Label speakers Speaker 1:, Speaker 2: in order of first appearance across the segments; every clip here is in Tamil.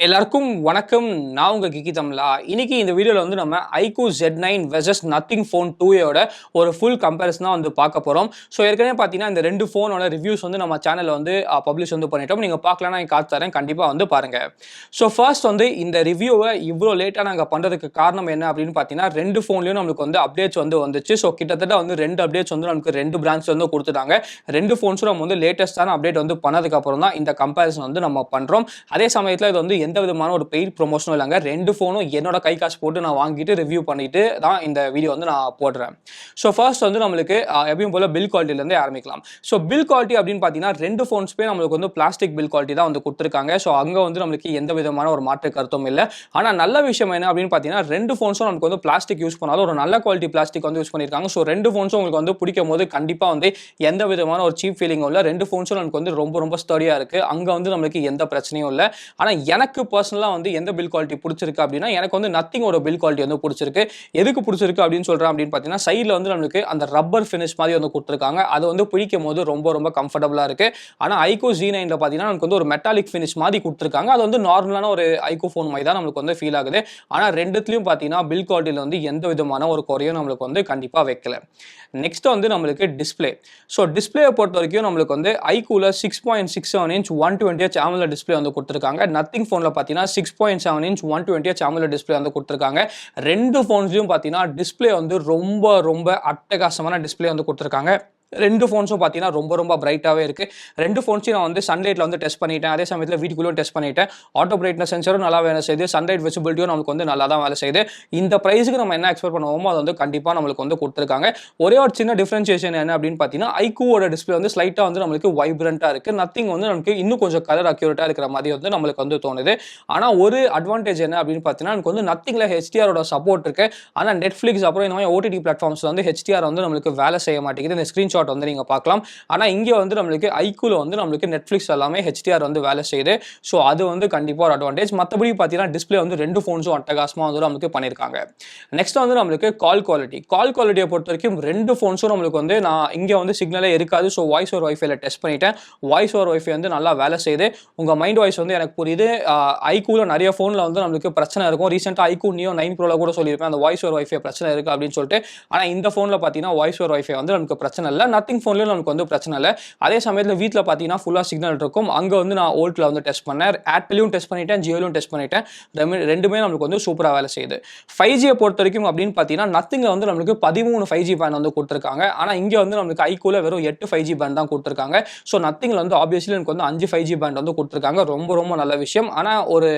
Speaker 1: எல்லாருக்கும் வணக்கம். நான் உங்க கிக்கி தமிழா. இன்னைக்கு இந்த வீடியோல வந்து நம்ம iQOO Z9 versus Nothing Phone 2யோட ஒரு ஃபுல் கம்பேரிசன் தான் வந்து பார்க்க போறோம். ஸோ ஏற்கனவே பார்த்தீங்கன்னா இந்த ரெண்டு ஃபோனோட ரிவ்யூஸ் வந்து நம்ம சேனல்ல வந்து பப்ளிஷ் வந்து பண்ணிட்டோம். நீங்க பார்க்கலன்னா நான் காத்து தரேன், கண்டிப்பா வந்து பாருங்க. ஸோ ஃபர்ஸ்ட் வந்து இந்த ரிவ்யூவை இவ்வளோ லேட்டாக நாங்கள் பண்ணுறதுக்கு காரணம் என்ன அப்படின்னு பார்த்தீங்கன்னா, ரெண்டு ஃபோன்லையும் நம்மளுக்கு வந்து அப்டேட்ஸ் வந்து வந்துச்சு. ஸோ கிட்டத்தட்ட வந்து ரெண்டு அப்டேட்ஸ் வந்து நமக்கு ரெண்டு பிராண்ட்ஸ் வந்து கொடுத்துட்டாங்க. ரெண்டு ஃபோன்ஸும் நம்ம வந்து லேட்டஸ்டான அப்டேட் வந்து பண்ணதுக்கு அப்புறம் தான் இந்த கம்பேரிசன் வந்து நம்ம பண்றோம். அதே சமயத்தில் இது வந்து எந்த விதமான ஒரு பெய்ட் ப்ரொமோஷனும் இல்லைங்க. ரெண்டு ஃபோனும் என்னோட கை காசு போட்டு நான் வாங்கிட்டு ரிவ்யூ பண்ணிட்டு தான் இந்த வீடியோ வந்து நான் போடுறேன். ஸோ ஃபர்ஸ்ட் வந்து நம்மளுக்கு எப்பயும் போல பில் குவாலிட்டிலேருந்து ஆரம்பிக்கலாம். ஸோ பில் குவாலிட்டி அப்படின்னு பார்த்தீங்கன்னா ரெண்டு ஃபோன்ஸ்மே நம்மளுக்கு வந்து பிளாஸ்டிக் பில் குவாலிட்டி தான் வந்து கொடுத்துருக்காங்க. ஸோ அங்கே வந்து நம்மளுக்கு எந்த விதமான ஒரு மாற்று கருத்தும் இல்லை. ஆனால் நல்ல விஷயம் என்ன அப்படின்னு பார்த்தீங்கன்னா ரெண்டு ஃபோன்ஸும் நமக்கு வந்து பிளாஸ்டிக் யூஸ் பண்ணாலும் ஒரு நல்ல குவாலிட்டி பிளாஸ்டிக் வந்து யூஸ் பண்ணியிருக்காங்க. ஸோ ரெண்டு ஃபோன்ஸும் உங்களுக்கு வந்து பிடிக்கும் போது கண்டிப்பாக வந்து எந்த விதமான ஒரு சீப் ஃபீலிங்கும் இல்லை. ரெண்டு ஃபோன்ஸும் நமக்கு வந்து ரொம்ப ரொம்ப ஸ்டடியாக இருக்குது. அங்கே வந்து நம்மளுக்கு எந்த பிரச்சனையும் இல்லை. ஆனால் எனக்கு பர்சனலாக வந்து எந்த பில் குவாலிட்டி பிடிச்சிருக்கு அப்படின்னா, எனக்கு வந்து நத்திங்கோட பில் குவாலிட்டி வந்து பிடிச்சிருக்கு. எதுக்கு பிடிச்சிருக்கு அப்படின்னு சொல்கிறேன் அப்படின்னு பார்த்தீங்கன்னா, சைடில் வந்து நம்மளுக்கு அந்த ரப்பர் ஃபினிஷ் மாதிரி வந்து கொடுத்துருக்காங்க. அது வந்து பிடிக்கும் போது ரொம்ப ரொம்ப கம்ஃபர்டபுளாக இருக்குது. ஆனால் iQOO Z9ல பார்த்தீங்கன்னா நமக்கு வந்து ஒரு மெட்டாலிக் ஃபினிஷ் மாதிரி கொடுத்துருக்காங்க. அது வந்து நார்மலான ஒரு iQOO ஃபோன் மாதிரி தான் நம்மளுக்கு வந்து ஃபீல் ஆகுது. ஆனால் ரெண்டுத்துலையும் பார்த்தீங்கன்னா பில் குவாலிட்டியில் வந்து எந்த விதமான ஒரு குறையும் நம்மளுக்கு வந்து கண்டிப்பாக வைக்கல. நெக்ஸ்ட் வந்து நம்மளுக்கு டிஸ்பிளே. ஸோ டிஸ்பிளேயை பொறுத்த வரைக்கும் நம்மளுக்கு வந்து iQOOல 6.67 inch 120Hz AMOLED டிஸ்பிளே வந்து கொடுத்துருக்காங்க. நத்திங் ஃபோனில் பார்த்தீங்கன்னா 6.7 inch 120Hz AMOLED டிஸ்பிளே வந்து கொடுத்துருக்காங்க. ரெண்டு ஃபோன்ஸ்லையும் பார்த்தீங்கன்னா டிஸ்பிளே வந்து ரொம்ப ரொம்ப அட்டகாசமான டிஸ்பிளே வந்து கொடுத்துருக்காங்க. ரெண்டு ஃபோன்ஸும் பார்த்தீங்கன்னா ரொம்ப ரொம்ப பிரைட்டாகவே இருக்குது. ரெண்டு ஃபோன்ஸையும் நான் வந்து சன்லைட்டில் வந்து டெஸ்ட் பண்ணிட்டேன். அதே சமயத்தில் வீட்டுக்குள்ளேயும் டெஸ்ட் பண்ணிட்டேன். ஆட்டோ பிரைட்னஸ் சென்சரும் நல்லா வேலை செய்யுது. சன்லைட் விசிபிலிட்டியும் நமக்கு வந்து நல்லா தான் வேலை செய்யுது. இந்த ப்ரைஸுக்கு நம்ம என்ன எக்ஸ்பெக்ட் பண்ணுவோமோ அதை வந்து கண்டிப்பாக நம்மளுக்கு வந்து கொடுத்துருக்காங்க. ஒரே ஒரு சின்ன டிஃப்ரென்சியேஷன் என்ன அப்படின்னு பார்த்தீங்கன்னா, iQOOவோட டிஸ்பிளே வந்து ஸ்லைட்டாக வந்து நம்மளுக்கு வைப்ரண்ட்டாக இருக்குது. நத்திங் வந்து நமக்கு இன்னும் கொஞ்சம் கலர் அக்யூரேட்டாக இருக்கிற மாதிரி வந்து நம்மளுக்கு வந்து தோணுது. ஆனால் ஒரு அட்வான்டேஜ் என்ன அப்படின்னு பார்த்தீங்கன்னா, எனக்கு வந்து நத்திங்கில் HDR சப்போர்ட் இருக்குது. ஆனால் நெட்ஃப்ளிக்ஸ் அப்புறம் இந்த மாதிரி OTT பிளாட்ஃபார்ம்ஸில் வந்து HDR வந்து நம்மளுக்கு வேலை செய்ய மாட்டேங்குது. இந்த ஸ்க்ரீன்ஷாட் வந்து நீங்கள் பார்க்கலாம். ஆனால் இங்கே வந்து நம்மளுக்கு iQOOல வந்து நம்மளுக்கு நெட்ஃப்ளிக்ஸ் எல்லாமே HDR வந்து வேலை செய்யுது. ஸோ அது வந்து கண்டிப்பாக ஒரு அட்வான்டேஜ். மற்றபடி பார்த்தீங்கன்னா டிஸ்பிளே வந்து ரெண்டு ஃபோன்ஸும் அட்டகாசமாக வந்து நமக்கு பண்ணியிருக்காங்க. நெக்ஸ்ட் வந்து நம்மளுக்கு கால் குவாலிட்டியை பொறுத்த வரைக்கும் ரெண்டு ஃபோன்ஸும் நம்மளுக்கு வந்து நான் இங்கே வந்து சிக்னலே இருக்காது. ஸோ வாய்ஸ் ஓவர் வைஃபைல டெஸ்ட் பண்ணிட்டேன். வாய்ஸ் ஓவர் வைஃபை வந்து நல்லா வேலை செய்யுது. உங்கள் மைண்ட் வாய்ஸ் வந்து எனக்கு புரியுது. iQOOல நிறைய ஃபோனில் வந்து நம்மளுக்கு பிரச்சனை இருக்கும். ரீசெண்டாக iQOO Neo 9 Proல கூட சொல்லியிருப்பேன் அந்த வாய்ஸ் ஓவர் வைஃபை பிரச்சனை இருக்குது அப்படின்னு சொல்லிட்டு. ஆனால் இந்த ஃபோனில் பார்த்தீங்கன்னா வாய்ஸ் ஓவர் வைஃபை வந்து நமக்கு பிரச்சனை இல்லை. நத்திங் ஃபோன்லையும் நமக்கு வந்து பிரச்சனை இல்லை. அதே சமயத்தில் வீட்டில் பார்த்தீங்கன்னா ஃபுல்லாக சிக்னல் இருக்கும். அங்கே வந்து நான் ஓல்ட்டில் வந்து டெஸ்ட் பண்ணேன். ஏர்டெல்லையும் டெஸ்ட் பண்ணிட்டேன், ஜியோலையும் டெஸ்ட் பண்ணிட்டேன். ரெண்டுமே நமக்கு வந்து சூப்பராக வேலை செய்யுது. 5Gயை பொறுத்த வரைக்கும் அப்படின்னு பார்த்தீங்கன்னா நத்திங்கில் வந்து நம்மளுக்கு 13 5G பேண்ட் வந்து கொடுத்துருக்காங்க. ஆனால் இங்கே வந்து நம்மளுக்கு iQOOல வெறும் 8 5G பேண்ட் தான் கொடுத்துருக்காங்க. ஸோ நத்திங்கில் வந்து ஆப்வியஸ்லி எனக்கு வந்து 5 5G பேண்ட் வந்து கொடுத்துருக்காங்க. ரொம்ப ரொம்ப நல்ல விஷயம். ஆனால் ஒரு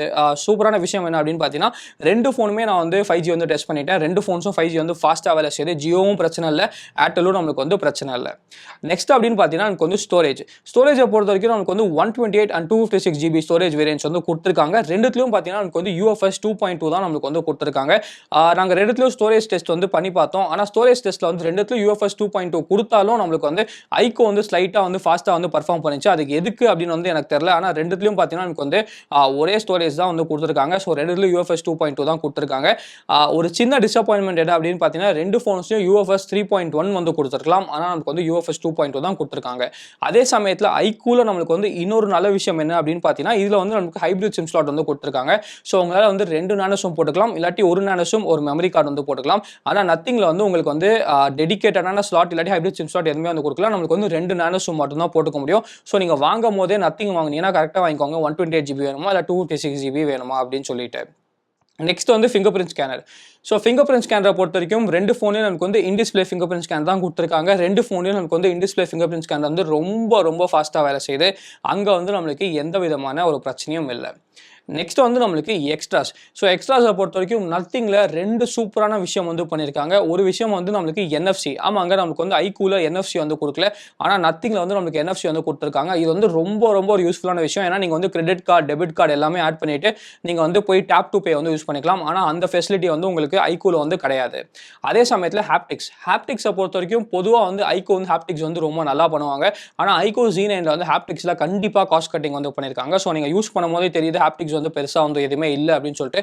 Speaker 1: சூப்பரான விஷயம் என்ன அப்படின்னு பார்த்தீங்கன்னா, ரெண்டு ஃபோனுமே நான் வந்து 5G வந்து டெஸ்ட் பண்ணிட்டேன். ரெண்டு ஃபோன்ஸும் 5G வந்து ஃபாஸ்ட்டாக வேலை செய்யுது. ஜியோவும் பிரச்சனை இல்லை, ஏர்டெல்லும் நம்மளுக்கு வந்து பிரச்சனை இல்லை. நெக்ஸ்ட் அப்படின்னு பார்த்தீங்கன்னா எனக்கு வந்து ஸ்டோரேஜை பொறுத்த வரைக்கும் நமக்கு வந்து 128 and 256 GB ஸ்டோரேஜ் வேரியன்ஸ் வந்து கொடுத்துருக்காங்க. ரெண்டுத்துலையும் பார்த்தீங்கன்னா நமக்கு வந்து UFS 2.2 தான் நமக்கு வந்து கொடுத்துருக்காங்க. நாங்கள் ரெண்டுத்துலையும் ஸ்டோரேஜ் டெஸ்ட் வந்து பண்ணி பார்த்தோம். ஆனால் ஸ்டோரேஜ் டெஸ்ட்டில் வந்து ரெண்டுத்துலையும் UFS 2.2 கொடுத்தாலும் நம்மளுக்கு வந்து iQOO வந்து ஸ்லைட்டாக வந்து ஃபாஸ்ட்டாக வந்து பர்ஃபார்ம் பண்ணிச்சு. அதுக்கு எதுக்கு அப்படின்னு வந்து எனக்கு தெரியல. ஆனால் ரெண்டுத்துலையும் பார்த்தீங்கன்னா நமக்கு வந்து ஒரே ஸ்டோரேஜ் தான் வந்து கொடுத்துருக்காங்க. ஸோ ரெண்டுத்துலையும் UFS 2.2 தான் கொடுத்துருக்காங்க. ஒரு சின்ன டிசப்பாயின்மெண்ட் என்ன அப்படின்னு பார்த்தீங்கன்னா, ரெண்டு ஃபோன்ஸ்லையும் UFS 3.1 வந்து கொடுத்துருக்கலாம். ஆனால் நமக்கு வந்து UFS 2.2 தான் கொடுத்துருக்காங்க. அதே சமயத்தில் iQOOல நம்மளுக்கு வந்து இன்னொரு நல்ல விஷயம் என்ன அப்படின்னு பார்த்தீங்கன்னா, இதில் வந்து நமக்கு ஹைப்ரிட் சிம் ஸ்லாட் வந்து கொடுத்துருக்காங்க. ஸோ உங்களால் வந்து 2 நானோ சிம் போட்டுக்கலாம், இல்லாட்டி ஒரு நானோ சிம் ஒரு மெமரி கார்டு வந்து போட்டுக்கலாம். ஆனால் நத்திங்கில் வந்து உங்களுக்கு வந்து டெடிகேட்டடான ஸ்லாட் இல்லாட்டி ஹைப்ரிட் சிம் ஸ்லாட் எதுவுமே வந்து கொடுக்கலாம். நம்மளுக்கு வந்து 2 நானோ சிம் மட்டும் தான் போட்டுக்க முடியும். ஸோ நீங்கள் வாங்கும் போதே நத்திங் வாங்கினீங்கன்னா கரெக்டாக வாங்கிக்கோங்க. 128 GB வேணுமா இல்லை 256 GB வேணுமா அப்படின்னு சொல்லிட்டு. நெக்ஸ்ட் வந்து finger print scanner. So finger print ஸ்கேனரை பொறுத்த வரைக்கும் ரெண்டு ஃபோன்லையும் நமக்கு வந்து இன்டிஸ்பிளே ஃபிங்கர் பிரிண்ட் ஸ்கேனர் தான் கொடுத்துருக்காங்க. ரெண்டு ஃபோன்லையும் நமக்கு வந்து இன்டிஸ்பிளே ஃபிங்கர் பிரிண்ட் ஸ்கேனர் வந்து ரொம்ப ரொம்ப ஃபாஸ்ட்டாக வேலை செய்யுது. அங்கே வந்து நம்மளுக்கு எந்த விதமான ஒரு பிரச்சனையும் இல்லை. நெக்ஸ்ட் வந்து நம்மளுக்கு எக்ஸ்ட்ராஸ். ஸோ எக்ஸ்ட்ராஸை பொறுத்த வரைக்கும் நத்திங்கில் ரெண்டு சூப்பரான விஷயம் வந்து பண்ணியிருக்காங்க. ஒரு விஷயம் வந்து நம்மளுக்கு NFC. ஆமாங்க, நமக்கு வந்து iQOOல NFC வந்து கொடுக்கல. ஆனால் நத்திங்கில் வந்து நம்மளுக்கு NFC வந்து கொடுத்துருக்காங்க. இது வந்து ரொம்ப ரொம்ப ஒரு யூஸ்ஃபுல்லான விஷயம். ஏன்னா நீங்கள் வந்து கிரெடிட் கார்டு, டெபிட் கார்டு எல்லாமே ஆட் பண்ணிவிட்டு நீங்கள் வந்து போய் டேப் டு பே வந்து யூஸ் பண்ணிக்கலாம். ஆனால் அந்த ஃபெசிலிட்டி வந்து உங்களுக்கு iQOOல வந்து கிடையாது. அதே சமயத்தில் ஹாப்டிக்ஸை பொறுத்த வரைக்கும் பொதுவாக வந்து iQOO வந்து ஹாப்டிக்ஸ் வந்து ரொம்ப நல்லா பண்ணுவாங்க. ஆனால் iQOO Z9ல வந்து ஹாப்டிக்ஸில் கண்டிப்பாக காஸ்ட் கட்டிங் வந்து பண்ணியிருக்காங்க. ஸோ நீங்கள் யூஸ் பண்ணும் போதே தெரியுது ஹாப்டிக்ஸ் வந்து பெருசாக வந்து எதுவுமே இல்லை அப்படின்னு சொல்லிட்டு.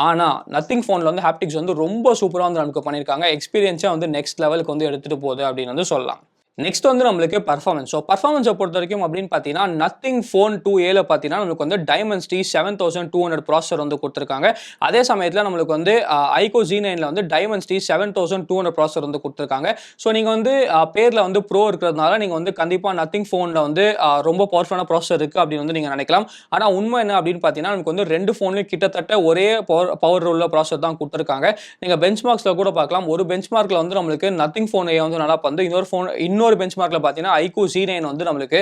Speaker 1: ஆனால் நத்திங் ஃபோனில் வந்து ஹாப்டிக்ஸ் வந்து ரொம்ப சூப்பராக வந்து நமக்கு பண்ணியிருக்காங்க. எக்ஸ்பீரியன்ஸாக வந்து நெக்ஸ்ட் லெவலுக்கு வந்து எடுத்துகிட்டு போகுது அப்படின்னு வந்து சொல்லலாம். நெக்ஸ்ட் வந்து நம்மளுக்கு பர்ஃபார்மன்ஸ். ஸோ பர்ஃபார்மன்ஸை பொறுத்த வரைக்கும் அப்படின்னு பார்த்தீங்கன்னா நத்திங் ஃபோன் 2ஏல பார்த்தீங்கன்னா நம்மளுக்கு வந்து டைமண்ட்ஸி 7200 ப்ராசஸர் வந்து கொடுத்துருக்காங்க. அதே சமயத்தில் நம்மளுக்கு வந்து ஐகோ Z9ல வந்து டைமண்ட்ஸி 7200 ப்ராசஸர் வந்து கொடுத்துருக்காங்க. ஸோ நீங்கள் வந்து பேரில் வந்து ப்ரோ இருக்கிறதுனால நீங்கள் வந்து கண்டிப்பாக நத்திங் ஃபோனில் வந்து ரொம்ப பவர்ஃபுல்லான ப்ராசஸர் இருக்குது அப்படின்னு வந்து நீங்கள் நினைக்கலாம். ஆனால் உண்மை என்ன அப்படின்னு பார்த்தீங்கன்னா நமக்கு வந்து ரெண்டு ஃபோன்லையும் கிட்டத்தட்ட ஒரே பவர் உள்ள ப்ராசஸர் தான் கொடுத்துருக்காங்க. நீங்கள் பெஞ்ச்மார்க்ஸில் கூட பார்க்கலாம். ஒரு பெஞ்ச்மார்க்கில் வந்து நம்மளுக்கு நத்திங் ஃபோன் வந்து நல்லா வந்து இன்னொரு பெஞ்ச்மார்க்ல பார்த்தீங்கன்னா ஐகூ Z9 வந்து நம்மளுக்கு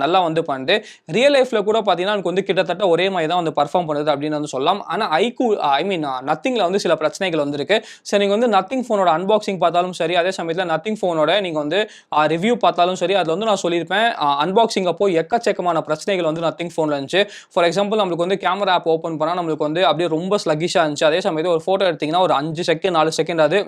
Speaker 1: நல்லா வந்து பண்ணுது. ரியல் லைஃப்ல கூட பார்த்தீங்கன்னா நமக்கு வந்து கிட்டத்தட்ட ஒரே மாதிரி தான் வந்து பர்ஃபார்ம் பண்ணுது அப்படின்னு வந்து சொல்லலாம். ஆனால் ஐகூ நத்திங்ல வந்து சில பிரச்சனைகள் வந்து இருக்கு. சரி, நீங்க வந்து நத்திங் ஃபோனோட அன்பாக்சிங் பார்த்தாலும் சரி, அதே சமயத்தில் நத்திங் ஃபோனோட நீங்க வந்து ரிவ்யூ பார்த்தாலும் சரி, அதில் வந்து நான் சொல்லியிருப்பேன் அன்பாக்சிங் அப்போ எக்கச்சக்கமான பிரச்சனைகள் வந்து நத்திங் ஃபோன்ல இருந்துச்சு. ஃபார் எக்ஸாம்பிள் நம்மளுக்கு வந்து கேமரா ஆப் ஓப்பன் பண்ணால் நம்மளுக்கு வந்து அப்படியே ரொம்ப ஸ்லகிஷாக இருந்துச்சு. அதே சமயத்தில் ஒரு ஃபோட்டோ எடுத்தீங்கன்னா ஒரு 5 செகண்ட் 4 செகண்ட் அது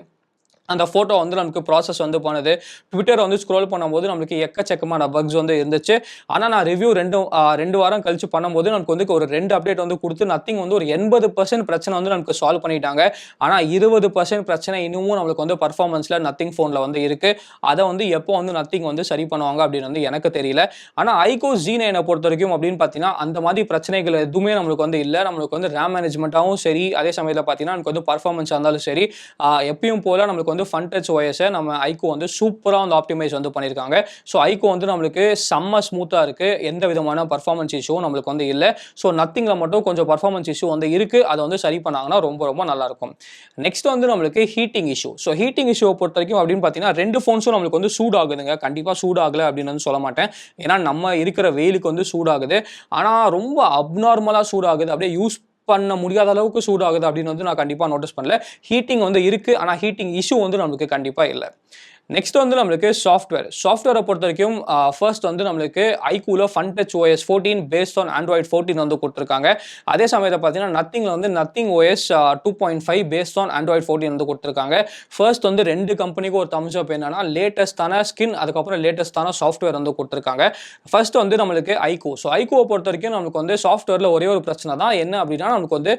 Speaker 1: அந்த ஃபோட்டோ வந்து நமக்கு ப்ராசஸ் வந்து பண்ணுது. ட்விட்டர் வந்து ஸ்க்ரோல் பண்ணும்போது நம்மளுக்கு எக்கச்சக்கமான பக்ஸ் வந்து இருந்துச்சு. ஆனால் நான் ரிவ்யூ 2 வாரம் கழிச்சு பண்ணும்போது நமக்கு வந்து ஒரு 2 அப்டேட் வந்து கொடுத்து நத்திங் வந்து ஒரு 80% பிரச்சனை வந்து நமக்கு சால்வ் பண்ணிட்டாங்க. ஆனால் 20% பிரச்சனை இன்னமும் நம்மளுக்கு வந்து பர்ஃபார்மன்ஸில் நத்திங் ஃபோனில் வந்து இருக்குது. அதை வந்து எப்போ வந்து நத்திங் வந்து சரி பண்ணுவாங்க அப்படின்னு வந்து எனக்கு தெரியல. ஆனால் ஐகோ Z9 பொறுத்த வரைக்கும் அப்படின்னு பார்த்தீங்கன்னா அந்த மாதிரி பிரச்சனைகள் எதுவுமே நம்மளுக்கு வந்து இல்லை. நம்மளுக்கு வந்து ரேம் மேனேஜ்மெண்ட்டாகவும் சரி, அதே சமயத்தில் பார்த்தீங்கன்னா நமக்கு வந்து பர்ஃபார்மன்ஸாக இருந்தாலும் சரி, எப்பயும் போல நம்மளுக்கு வந்து ஃபன் டச் OS நம்ம ஐகோ வந்து சூப்பராக வந்து ஆப்டிமைஸ் வந்து பண்ணியிருக்காங்க. ஸோ ஐகோ வந்து நம்மளுக்கு செம்ம ஸ்மூத்தாக இருக்குது. எந்த விதமான பர்ஃபார்மன்ஸ் இஷ்யூவும் நம்மளுக்கு வந்து இல்லை. ஸோ நத்திங்கில் மட்டும் கொஞ்சம் பர்ஃபார்மன்ஸ் இஷ்யூ வந்து இருக்குது. அதை வந்து சரி பண்ணாங்கன்னா ரொம்ப ரொம்ப நல்லாயிருக்கும். நெக்ஸ்ட் வந்து நம்மளுக்கு ஹீட்டிங் இஷ்யூ. ஸோ ஹீட்டிங் இஷ்யூவை பொறுத்த வரைக்கும் அப்படின்னு பார்த்தீங்கன்னா 2 ஃபோன்ஸும் நம்மளுக்கு வந்து சூடாகுதுங்க. கண்டிப்பாக சூடாகலை அப்படின்னு வந்து சொல்ல மாட்டேன். ஏன்னா நம்ம இருக்கிற வெயிலுக்கு வந்து சூடாகுது. ஆனால் ரொம்ப அப்நார்மலாக சூடாகுது. அப்படியே யூஸ் பண்ண முடியாத அளவுக்கு சூடாகுது அப்படின்னு வந்து நான் கண்டிப்பாக நோட்டீஸ் பண்ணல. ஹீட்டிங் வந்து இருக்குது. ஆனால் ஹீட்டிங் இஷ்யூ வந்து நம்மளுக்கு கண்டிப்பாக இல்லை. நெக்ஸ்ட் வந்து நம்மளுக்கு சாஃப்ட்வேரை பொறுத்த வரைக்கும் ஃபர்ஸ்ட் வந்து நம்மளுக்கு ஐகூல fun touch OS 14 based on Android 14 வந்து கொடுத்துருக்காங்க. அதே சமயத்தில் பார்த்தீங்கன்னா நத்திங்கில் வந்து nothing OS 2.5 based on Android 14 வந்து கொடுத்துருக்காங்க. ஃபர்ஸ்ட் வந்து 2 கம்பெனிக்கும் ஒரு தம்ஸ் அப் என்னன்னா லேட்டஸ்டான ஸ்கின், அதுக்கப்புறம் லேட்டஸ்டான சாஃப்ட்வேர் வந்து கொடுத்துருக்காங்க. ஃபர்ஸ்ட் வந்து நம்மளுக்கு ஐகூ. ஸோ ஐகூவை பொறுத்த வரைக்கும் நமக்கு வந்து சாஃப்ட்வேரில் ஒரே ஒரு பிரச்சனை தான். என்ன அப்படின்னா நமக்கு வந்து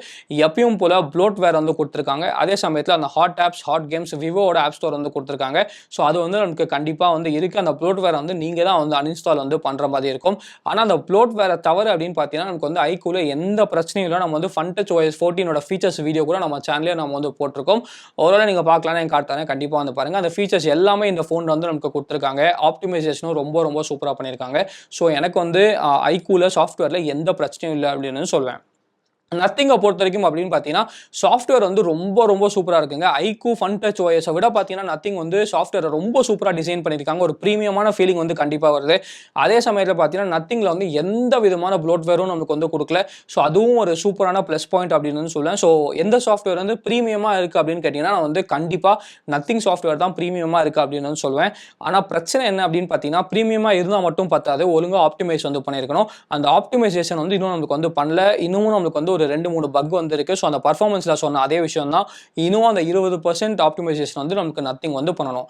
Speaker 1: எப்பயும் போல ப்ளோட்வேர் வந்து கொடுத்துருக்காங்க. அதே சமயத்தில் அந்த ஹாட் ஆப்ஸ், ஹாட் கேம்ஸ், விவோட ஆப் ஸ்டோர் வந்து கொடுத்துருக்காங்க. ஸோ அது வந்து நமக்கு கண்டிப்பாக வந்து இருக்குது. அந்த ப்ளோட்வேரை வந்து நீங்கள் தான் வந்து அன்இன்ஸ்டால் வந்து பண்ணுற மாதிரி இருக்கும். ஆனால் அந்த ப்ளோட்வேரை தவிர அப்படின்னு பார்த்தீங்கன்னா நமக்கு வந்து ஐகூல எந்த பிரச்சனையும் இல்லை. நம்ம வந்து fun touch OS 14 features video கூட நம்ம சேனலே நம்ம வந்து போட்டிருக்கோம். ஒருவேளை நீங்கள் பார்க்கலான்னு என் காட்டுறேன், கண்டிப்பாக வந்து பாருங்கள். அந்த ஃபீச்சர்ஸ் எல்லாமே இந்த ஃபோன் வந்து நமக்கு கொடுத்துருக்காங்க. ஆப்டிமைசேஷனும் ரொம்ப ரொம்ப சூப்பராக பண்ணியிருக்காங்க. ஸோ எனக்கு வந்து ஐகூல சாஃப்ட்வேரில் எந்த பிரச்சனையும் இல்லை அப்படின்னு சொல்வேன். நத்திங்கை பொறுத்த வரைக்கும் அப்படின்னு பார்த்தீங்கன்னா சாஃப்ட்வேர் வந்து ரொம்ப ரொம்ப சூப்பராக இருக்குங்க. ஐகூ ஃபன் டச் OS விட பார்த்தீங்கன்னா நத்திங் வந்து சாஃப்ட்வேரை ரொம்ப சூப்பராக டிசைன் பண்ணியிருக்காங்க. ஒரு ப்ரீமியமான ஃபீலிங் வந்து கண்டிப்பாக வருது. அதே சமயத்தில் பார்த்தீங்கன்னா நத்திங்கில் வந்து எந்த விதமான ப்ளோட்வேரும் நமக்கு வந்து கொடுக்கல. ஸோ அதுவும் ஒரு சூப்பரான ப்ளஸ் பாயிண்ட் அப்படின்னு சொல்லுவேன். ஸோ எந்த சாஃப்ட்வேர் வந்து ப்ரீமியமாக இருக்குது அப்படின்னு கேட்டிங்கன்னா நான் வந்து கண்டிப்பாக நத்திங் சாஃப்ட்வேர் தான் ப்ரீமியமாக இருக்குது அப்படின்னு சொல்லுவேன். ஆனால் பிரச்சனை என்ன அப்படின்னு பார்த்தீங்கன்னா ப்ரீமியமாக இருந்தால் மட்டும் பத்தாது, ஒழுங்காக ஆப்டிமைஸ் வந்து பண்ணியிருக்கணும். அந்த ஆப்டிமைசேஷன் வந்து இன்னும் நமக்கு வந்து பண்ணல. இன்னமும் நமக்கு வந்து ஒரு 2-3 பக் வந்து இருக்கு. ஸோ அந்த பர்ஃபார்மன்ஸ்ல சொன்ன அதே விஷயம் தான். இன்னும் அந்த 20% ஆப்டிமைசேஷன் வந்து நமக்கு நத்திங் வந்து பண்ணணும்.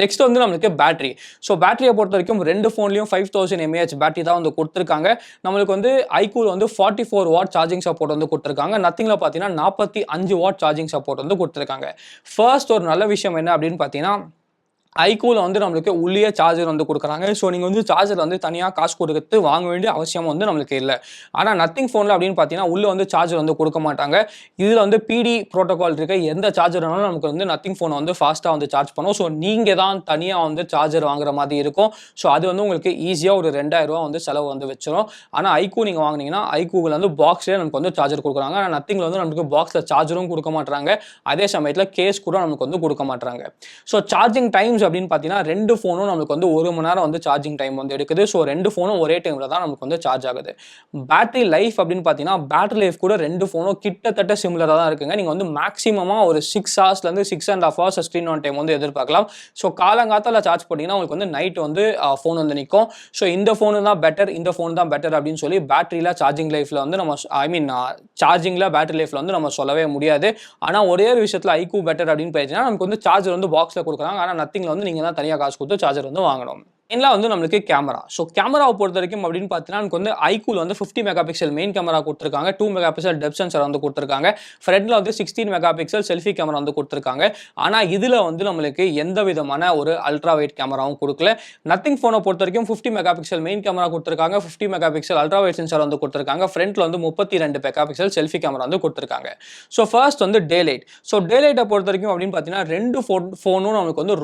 Speaker 1: நெக்ஸ்ட் வந்து நம்மளுக்கு பேட்டரி. ஸோ பேட்டரியை பொறுத்த வரைக்கும் 2 ஃபோன்லையும் 5000 mAh பேட்டரி தான் வந்து கொடுத்துருக்காங்க. நம்மளுக்கு வந்து ஐகூல வந்து 44 வாட் சார்ஜிங் சப்போர்ட் வந்து கொடுத்துருக்காங்க. நத்திங்கில் பார்த்தீங்கன்னா 45 வாட் சார்ஜிங் சப்போர்ட் வந்து கொடுத்துருக்காங்க. ஃபர்ஸ்ட் ஒரு நல்ல விஷயம் என்ன அப்படின்னு பார்த்தீங்கன்னா ஐகூல வந்து நம்மளுக்கு உள்ளே சார்ஜர் வந்து கொடுக்குறாங்க. ஸோ நீங்கள் வந்து சார்ஜர் வந்து தனியாக காசு கொடுத்து வாங்க வேண்டிய அவசியம் வந்து நம்மளுக்கு இல்லை. ஆனால் நத்திங் ஃபோனில் அப்படின்னு பார்த்தீங்கன்னா உள்ளே வந்து சார்ஜர் வந்து கொடுக்க மாட்டாங்க. இதில் வந்து PD ப்ரோட்டோகால் இருக்க எந்த சார்ஜர் வேணாலும் நமக்கு வந்து நத்திங் ஃபோனை வந்து ஃபாஸ்ட்டாக வந்து சார்ஜ் பண்ணும். ஸோ நீங்கள் தான் தனியாக வந்து சார்ஜர் வாங்குற மாதிரி இருக்கும். ஸோ அது வந்து உங்களுக்கு ஈஸியாக ஒரு 2000 ரூபா வந்து செலவு வந்து வச்சிடும். ஆனால் ஐகூ நீங்கள் வாங்கினீங்கன்னா ஐகூவில் வந்து பாக்ஸ்லேயே நமக்கு வந்து சார்ஜர் கொடுக்குறாங்க. ஆனால் நத்திங்கில் வந்து நமக்கு பாக்ஸில் சார்ஜரும் கொடுக்க மாட்டாங்க. அதே சமயத்தில் கேஸ் கூட நமக்கு வந்து கொடுக்க மாட்டாங்க. ஸோ சார்ஜிங் டைம்ஸ் அப்படின்னு பார்த்தீங்கன்னா 2 ஃபோனும் நமக்கு வந்து 1 மணி நேரம் வந்து சார்ஜிங் டைம் வந்து எடுக்குது. ஸோ 2 ஃபோனும் ஒரே டைமில் தான் நமக்கு வந்து சார்ஜ் ஆகுது. பேட்டரி லைஃப் அப்படின்னு பார்த்தீங்கன்னா பேட்டரி லைஃப் கூட 2 ஃபோனும் கிட்டத்தட்ட சிமிலராக தான் இருக்குங்க. நீங்கள் வந்து மேக்ஸிமமாக ஒரு 6 ஹவர்ஸ்லேருந்து 6.5 ஹவர்ஸ் ஸ்க்ரீன் ஆன் டைம் வந்து எதிர்பார்க்கலாம். ஸோ காலங்காத்தால சார்ஜ் பண்ணிங்கன்னா உங்களுக்கு வந்து நைட் வந்து ஃபோன் வந்து நிற்கும். ஸோ இந்த ஃபோனு தான் பெட்டர், இந்த ஃபோன் தான் பெட்டர் அப்படின்னு சொல்லி பேட்டரியில் சார்ஜிங் லைஃப்பில் வந்து நம்ம சார்ஜிங்கில் பேட்டரி லைஃப்பில் வந்து நம்ம சொல்லவே முடியாது. ஆனால் ஒரே ஒரு விஷயத்தில் ஐகூ பெட்டர் அப்படின்னு பார்த்தீங்கன்னா நமக்கு வந்து சார்ஜர் வந்து பாக்ஸில் கொடுக்குறாங்க. ஆனால் நத்திங்கில் வந்து நீங்கள் தான் தனியாக காசு கொடுத்து சார்ஜர் வந்து வாங்கணும். இதெல்லாம் வந்து நம்மளுக்கு கேமரா. ஸோ கேமராவை பொறுத்தவரைக்கும் அப்படின்னு பார்த்தீங்கன்னா, நமக்கு வந்து iQOO வந்து 50 மெகா பிக்சல் மெயின் கேமரா குடுத்துருக்காங்க. 2 மெகா பிக்சல் டெப்த் சென்சார் வந்து குடுத்துருக்காங்க. ஃப்ரண்ட்ல வந்து 16 மெகா பிக்சல் செல்ஃபி கேமரா வந்து குடுத்துருக்காங்க. ஆனா இதுல வந்து நம்மளுக்கு எந்த விதமான ஒரு அல்ட்ரா வைட் கேமராவும் குடுக்கல. நத்திங் ஃபோனை பொறுத்தவரைக்கும் 50 மெகா பிக்சல் மெயின் கேமரா குடுத்துருக்காங்க. 50 mega pixel ultra wide sensor வந்து குடுத்துருக்காங்க. ஃப்ரண்ட்ல வந்து 32 மெகா பிக்சல் செல்ஃபி கேமரா வந்து குடுத்துருக்காங்க. ஸோ ஃபர்ஸ்ட் வந்து டே லைட். ஸோ டே லைட்டை பொறுத்தவரைக்கும் அப்படின்னு பார்த்தீங்கன்னா, 2 ஃபோனும் நமக்கு வந்து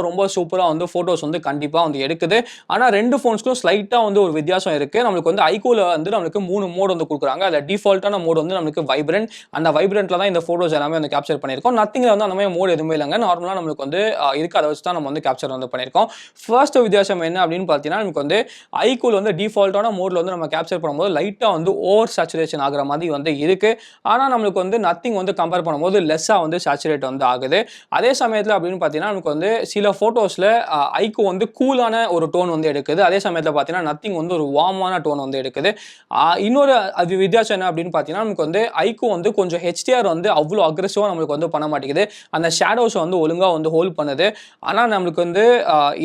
Speaker 1: ரொம்ப சூப்பரா வந்து ஃபோட்டோஸ் வந்து கண்டிப்பா வந்து எடுக்குது. ஆனா 2 ஃபோன்ஸ்க்கும் ஸ்லைட்டா வந்து ஒரு வித்தியாசம் இருக்கு. நமக்கு வந்து iQOOல வந்து நமக்கு 3 மோட் வந்து குடுக்குறாங்க. அதுல டிஃபால்ட்டான மோட் வந்து நமக்கு வைப்ரன்ட். அந்த வைப்ரன்ட்ல தான் இந்த ஃபோட்டோஸ் எல்லாமே வந்து கேப்சர் பண்ணியிருக்கோம். நத்திங்ல வந்து அந்த மாதிரி மோட் எதுவுமே இல்லங்க. நார்மலா நமக்கு வந்து இருக்கு. அத வச்சு தான் நம்ம வந்து கேப்சர் வந்து பண்ணியிருக்கோம். ஃபர்ஸ்ட் வித்தியாசம் என்ன அப்படின்னு பார்த்தீங்கன்னா, நமக்கு வந்து iQOOல வந்து டிஃபால்ட்டான மோட்ல வந்து நம்ம கேப்சர் பண்ணும்போது லைட்டா வந்து ஓவர் சேச்சுரேஷன் ஆகுற மாதிரி வந்து இருக்கு. ஆனா நமக்கு வந்து நத்திங் வந்து கம்பேர் பண்ணும்போது லெஸ்ஸா வந்து சேச்சுரேட் வந்து ஆகுது. அதே சமயத்துல அப்படின்னு பார்த்தீங்கன்னா, நமக்கு வந்து சில ஃபோட்டோஸ்ல iQOO வந்து கூலான ஒரு டோன் வந்து எடுக்குது. அதே சமயத்துல பார்த்தீங்கன்னா, நத்திங் வந்து ஒரு வார்மான டோன் வந்து எடுக்குது. இன்னொரு அது வித்தியாசம் என்ன அப்படின்னு பார்த்தீங்கன்னா, நமக்கு வந்து iQOO வந்து கொஞ்சம் HDR வந்து அவ்வளோ அக்ரெசிவா நம்மளுக்கு வந்து பண்ண மாட்டேங்குது. அந்த ஷேடோஸ் வந்து ஒழுங்கா வந்து ஹோல்ட் பண்ணுது. ஆனா நம்மளுக்கு வந்து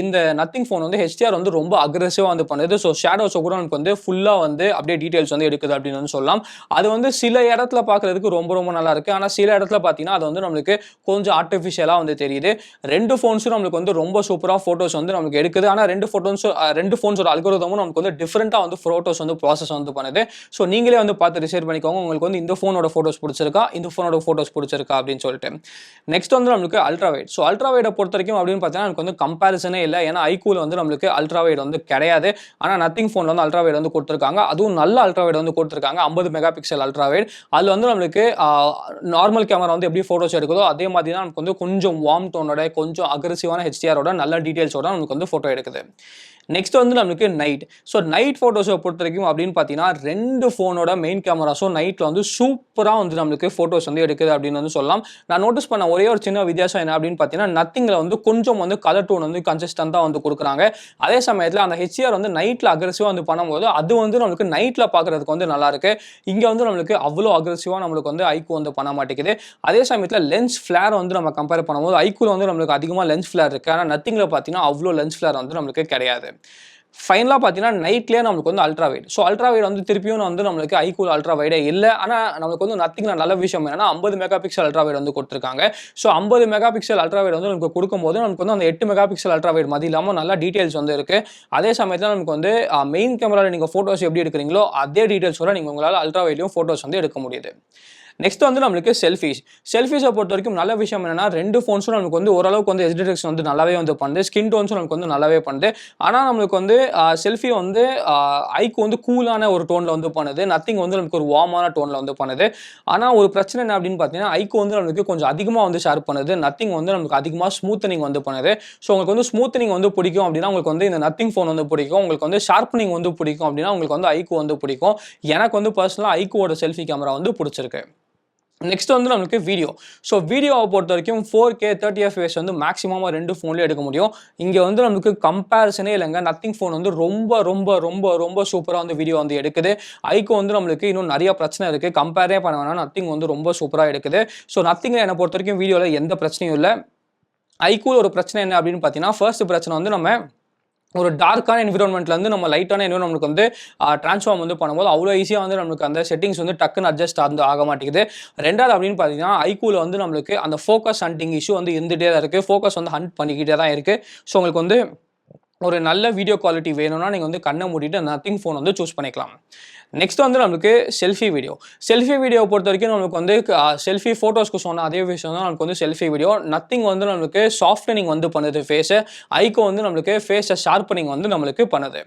Speaker 1: இந்த நத்திங் ஃபோன் வந்து HDR வந்து ரொம்ப அக்ரெசிவா வந்து பண்ணுது. ஸோ ஷேடோஸை கூட நமக்கு வந்து ஃபுல்லா வந்து அப்படியே டீடைல்ஸ் வந்து எடுக்குது அப்படின்னு வந்து சொல்லலாம். அது வந்து சில இடத்துல பார்க்கறதுக்கு ரொம்ப நல்லா இருக்கு. ஆனா சில இடத்துல பார்த்தீங்கன்னா, அது வந்து நம்மளுக்கு கொஞ்சம் ஆர்டிஃபிஷியலா வந்து தெரியுது. 2 ஃபோன்ஸும் நம்மளுக்கு வந்து ரொம்ப சூப்பரா ஃபோட்டோஸ் வந்து நமக்கு எடுக்குது. ஆனா 2 ஃபோன்ஸோட அல்கோரிதமும் நமக்கு வந்து டிஃபரெண்டா வந்து ஃபோட்டோஸ் வந்து ப்ராசஸ் வந்து பண்ணுது. ஸோ நீங்களே வந்து பார்த்து டிசைட் பண்ணிக்கோங்க. உங்களுக்கு வந்து இந்த ஃபோனோட ஃபோட்டோஸ் பிடிச்சிருக்கா, இந்த ஃபோனோட ஃபோட்டோஸ் பிடிச்சிருக்கா அப்படின்னு சொல்லிட்டு. நெக்ஸ்ட் வந்து நம்மளுக்கு ultra wide. So ultra wide பொறுத்தவரைக்கும் அப்படின்னு பார்த்தீங்கன்னா, நமக்கு வந்து கம்பேரிசனே இல்லை. ஏன்னா iQOOல வந்து நம்மளுக்கு அல்ட்ரா வைட் வந்து கிடையாது. ஆனா நத்திங் ஃபோன்ல வந்து அல்ட்ரா வைட் வந்து கொடுத்துருக்காங்க. அதுவும் நல்ல அல்ட்ரா வைட் வந்து கொடுத்துருக்காங்க. 50 மெகா பிக்சல் அல்ட்ரா வைட். அதுல வந்து நம்மளுக்கு நார்மல் கேமரா வந்து எப்படி ஃபோட்டோஸ் எடுக்குதோ அதே மாதிரி தான் நமக்கு வந்து கொஞ்சம் வார்ம் டோனோட கொஞ்சம் அக்ரெசிவான HDR-ஓட நல்ல டீடைல்ஸோட நமக்கு வந்து ஃபோட்டோ எடுக்குது. நெக்ஸ்ட் வந்து நம்மளுக்கு நைட். ஸோ நைட் ஃபோட்டோஸை பொறுத்தவரைக்கும் அப்படின்னு பார்த்தீங்கன்னா, 2 ஃபோனோட மெயின் கேமராஸும் நைட்டில் வந்து சூப்பராக வந்து நம்மளுக்கு ஃபோட்டோஸ் வந்து எடுக்குது அப்படின்னு வந்து சொல்லலாம். நான் நோட்டீஸ் பண்ண ஒரே ஒரு சின்ன வித்தியாசம் என்ன அப்படின்னு பார்த்தீங்கன்னா, நத்திங்கில் வந்து கொஞ்சம் வந்து கலர் டோன் வந்து கன்சிஸ்டன்ட்டாக வந்து கொடுக்குறாங்க. அதே சமயத்தில் அந்த HDR வந்து நைட்டில் அக்ரெசிவாக வந்து பண்ணும்போது அது வந்து நம்மளுக்கு நைட்டில் பார்க்குறதுக்கு வந்து நல்லா இருக்கு. இங்கே வந்து நம்மளுக்கு அவ்வளோ அக்ரெசிவாக நம்மளுக்கு வந்து iQOO வந்து பண்ண மாட்டேங்குது. அதே சமயத்தில் லென்ஸ் ஃப்ளேர் வந்து நம்ம கம்பேர் பண்ணும்போது iQOOல வந்து நம்மளுக்கு அதிகமாக லென்ஸ் ஃப்ளேர் இருக்கு. ஆனால் நத்திங்கில் பார்த்தீங்கன்னா அவ்வளோ லென்ஸ் ஃப்ளேர் வந்து நம்மளுக்கு கிடையாது. ஃபைனலா பார்த்தீங்கன்னா, நைட்லயே நமக்கு வந்து ultra wide. So ultra wide வந்து திருப்பியும் வந்து நம்மளுக்கு iQOO அல்ட்ரா வைடே இல்ல. ஆனா நமக்கு வந்து நத்திங்ல நல்ல விஷயம் என்னன்னா 50 மெகா பிக்சல் அல்ட்ரா வைட் வந்து குடுத்துருக்காங்க. So 50 mega pixel ultra wide வந்து நமக்கு குடுக்கும்போது நமக்கு வந்து அந்த 8 மெகா பிக்சல் அல்ட்ரா வைட் மாதிரி இல்லாம நல்லா டீடைல்ஸ் வந்து இருக்கு. அதே சமயத்துல நமக்கு வந்து மெயின் கேமரால நீங்க ஃபோட்டோஸ் எப்படி எடுக்கிறீங்களோ அதே டீடைல்ஸோட நீங்க உங்களால அல்ட்ரா வைட்லயும் ஃபோட்டோஸ் வந்து எடுக்க முடியுது. நெக்ஸ்ட் வந்து நம்மளுக்கு செல்ஃபீஸ். செல்ஃபீஸை பொறுத்த வரைக்கும் நல்ல விஷயம் என்னன்னா 2 ஃபோன்ஸும் நமக்கு வந்து ஓரளவுக்கு வந்து எட்ஜ் டிடெக்ஷன் வந்து நல்லாவே வந்து பண்ணுது. ஸ்கின் டோன்ஸும் நமக்கு வந்து நல்லாவே பண்ணுது. ஆனால் நம்மளுக்கு வந்து செல்ஃபி வந்து iQOO வந்து கூலான ஒரு டோனில் வந்து பண்ணுது. நத்திங் வந்து நமக்கு ஒரு வார்மான டோனில் வந்து பண்ணுது. ஆனால் ஒரு பிரச்சனை என்ன அப்படின்னு பார்த்தீங்கன்னா, iQOO வந்து நம்மளுக்கு கொஞ்சம் அதிகமாக வந்து ஷேர் பண்ணுது. நத்திங் வந்து நமக்கு அதிகமாக ஸ்மூத்தனிங் வந்து பண்ணுது. ஸோ உங்களுக்கு வந்து ஸ்மூத்தனிங் வந்து பிடிக்கும் அப்படின்னா உங்களுக்கு வந்து இந்த நத்திங் ஃபோன் வந்து பிடிக்கும். உங்களுக்கு வந்து ஷார்ப்பனிங் வந்து பிடிக்கும் அப்படின்னா உங்களுக்கு வந்து iQOO வந்து பிடிக்கும். எனக்கு வந்து பர்சனலாக iQOOவோட செல்ஃபி கேமரா வந்து பிடிச்சிருக்கு. நெக்ஸ்ட் வந்து நமக்கு வீடியோ. ஸோ வீடியோவை பொறுத்த வரைக்கும் 4K 30 FPS வந்து மேக்ஸிமமாக 2 ஃபோன்லேயே எடுக்க முடியும். இங்கே வந்து நமக்கு கம்பேரிசனே இல்லைங்க. நத்திங் ஃபோன் வந்து ரொம்ப சூப்பராக வந்து வீடியோ வந்து எடுக்குது. iQOO வந்து நம்மளுக்கு இன்னும் நிறைய பிரச்சனை இருக்குது. கம்பேரே பண்ண வேணாம். நத்திங் வந்து ரொம்ப சூப்பராக எடுக்குது. ஸோ நத்திங்கில் என்னை பொறுத்த வரைக்கும் வீடியோவில் எந்த பிரச்சனையும் இல்லை. iQOO ஒரு பிரச்சனை என்ன அப்படின்னு பார்த்தீங்கன்னா, ஃபர்ஸ்ட் பிரச்சனை வந்து நம்ம ஒரு டார்க்கான என்விரான்மெண்ட்லேருந்து நம்ம லைட்டான என்விரான்மெண்ட்க்கு வந்து ட்ரான்ஸ்ஃபார்ம் வந்து பண்ணும்போது அவ்வளோ ஈஸியாக வந்து நம்மளுக்கு அந்த செட்டிங்ஸ் வந்து டக்குன்னு அட்ஜஸ்ட் வந்து ஆக மாட்டேங்குது. ரெண்டாவது அப்படின்னு பார்த்தீங்கன்னா, iQOOல வந்து நம்மளுக்கு அந்த ஃபோக்கஸ் ஹண்டிங் இஷ்யூ வந்து இருந்துகிட்டே தான் இருக்குது. ஃபோக்கஸ் வந்து ஹண்ட் பண்ணிக்கிட்டே தான் இருக்குது. ஸோ உங்களுக்கு வந்து ஒரு நல்ல வீடியோ குவாலிட்டி வேணும்னா நீங்கள் வந்து கண்ணை மூடிட்டு நத்திங் ஃபோன் வந்து சூஸ் பண்ணிக்கலாம். நெக்ஸ்ட் வந்து நம்மளுக்கு செல்ஃபி வீடியோ. செல்ஃபி வீடியோ பொறுத்த வரைக்கும் நம்மளுக்கு வந்து செல்ஃபி ஃபோட்டோஸ்க்கு சொன்ன அதே விஷயம் தான் நமக்கு வந்து செல்ஃபி வீடியோ. நத்திங் வந்து நம்மளுக்கு சாஃப்டனிங் வந்து பண்ணுது ஃபேஸை. iQOO வந்து நம்மளுக்கு ஃபேஸை ஷார்ப்பனிங் வந்து நம்மளுக்கு பண்ணுது.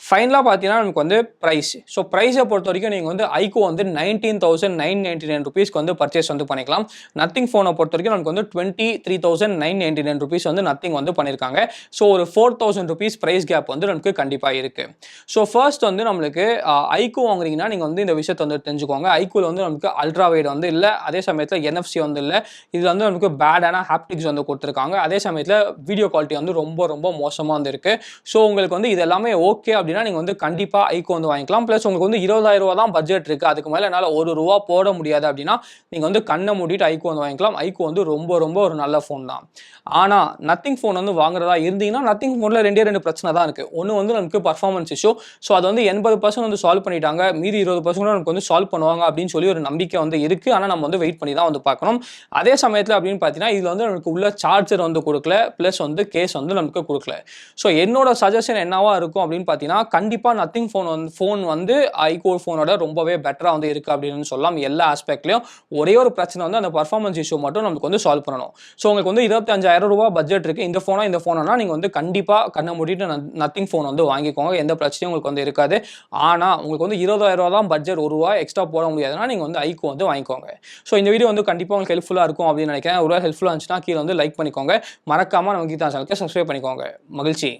Speaker 1: ஃபைனலாக பார்த்தீங்கன்னா நமக்கு வந்து ப்ரைஸ். ஸோ ப்ரைஸை பொறுத்த வரைக்கும் நீங்கள் வந்து iQOO வந்து 19,999 ருபீஸ்க்கு வந்து பர்ச்சேஸ் வந்து பண்ணிக்கலாம். நத்திங் ஃபோனை பொறுத்த வரைக்கும் நமக்கு வந்து 23,999 ருபீஸ் வந்து நத்திங் வந்து பண்ணியிருக்காங்க. ஸோ ஒரு 4,000 ருபீஸ் ப்ரைஸ் கேப் வந்து நமக்கு கண்டிப்பாக இருக்குது. ஸோ ஃபர்ஸ்ட் வந்து நம்மளுக்கு iQOO வாங்குறீங்கன்னா நீங்கள் வந்து இந்த விஷயத்தை வந்து தெரிஞ்சுக்கோங்க. iQOOல வந்து நமக்கு அல்ட்ரா வைட் வந்து இல்லை. அதே சமயத்தில் NFC வந்து இல்லை. இதில் வந்து நமக்கு பேடான ஹாப்டிக்ஸ் வந்து கொடுத்துருக்காங்க. அதே சமயத்தில் வீடியோ குவாலிட்டி வந்து ரொம்ப மோசமாக வந்து இருக்குது. ஸோ உங்களுக்கு வந்து இது எல்லாமே ஓகே அப்படின்னா நீங்கள் வந்து கண்டிப்பாக ஐக்கூ வந்து வாங்கிக்கலாம். ப்ளஸ் உங்களுக்கு வந்து 20,000 ரூபா தான் பட்ஜெட் இருக்குது, அதுக்கு மேலே என்னால் ₹1 போட முடியாது அப்படின்னா நீங்கள் வந்து கண்ணை மூடிட்டு ஐக்கூ வந்து வாங்கிக்கலாம். ஐக்கூ வந்து ரொம்ப ரொம்ப ஒரு நல்ல ஃபோன் தான். ஆனால் நத்திங் ஃபோன் வந்து வாங்குறதா இருந்தீங்கன்னா நத்திங் ஃபோனில் 2 பிரச்சனை தான் இருக்குது. ஒன்று வந்து நமக்கு பர்ஃபார்மன்ஸ் இஷ்யூ. ஸோ அது வந்து 80% வந்து சால்வ் பண்ணிட்டாங்க, மீதி 20% நமக்கு வந்து சால்வ் பண்ணுவாங்க அப்படின்னு சொல்லி ஒரு நம்பிக்கை வந்து இருக்குது. ஆனால் நம்ம வந்து வெயிட் பண்ணி தான் வந்து பார்க்கணும். அதே சமயத்தில் அப்படின்னு பார்த்தீங்கன்னா இதில் வந்து நமக்கு உள்ள சார்ஜர் வந்து கொடுக்கல, ப்ளஸ் வந்து கேஸ் வந்து நமக்கு கொடுக்கல. ஸோ என்னோட சஜஷன் என்னவா இருக்கும் அப்படின்னு பார்த்தீங்கன்னா கண்டிப்பாக நத்திங் ஃபோன் வந்து ஐக்கூ ஃபோனோட ரொம்பவே பெட்டராக வந்து இருக்குது அப்படின்னு சொல்லலாம். எல்லா ஆஸ்பெக்ட்லையும் ஒரே ஒரு பிரச்சனை வந்து அந்த பர்ஃபார்மன்ஸ் இஷ்யூ மட்டும் நமக்கு வந்து சால்வ் பண்ணணும். ஸோ உங்களுக்கு வந்து 25,000 ரூபா பட்ஜெட் இருக்குது, இந்த ஃபோனா நீங்கள் வந்து கண்டிப்பாக கண்ணை மூடிட்டு நத்திங் ஃபோன் வந்து வாங்கிக்கோங்க. எந்த பிரச்சனையும் உங்களுக்கு வந்து இருக்காது. ஆனால் உங்களுக்கு வந்து 20,000 ரூபா தான் பட்ஜெட், ₹1 எக்ஸ்ட்ரா போட முடியாதுன்னா நீங்கள் வந்து ஐக்கூ வந்து வாங்கிக்கோங்க. ஸோ இந்த வீடியோ வந்து கண்டிப்பாக உங்களுக்கு ஹெல்ப்ஃபுல்லாக இருக்கும் அப்படின்னு நினைக்கிறேன். ஒரு ஹெல்ப்ஃபுல்லாக இருந்துச்சுன்னா கீழே வந்து லைக் பண்ணிக்கோங்க. மறக்காமல் நம்ம கீதா சேனலுக்கு சப்ஸ்கிரைப் பண்ணிக்கோங்க. மகிழ்ச்சி.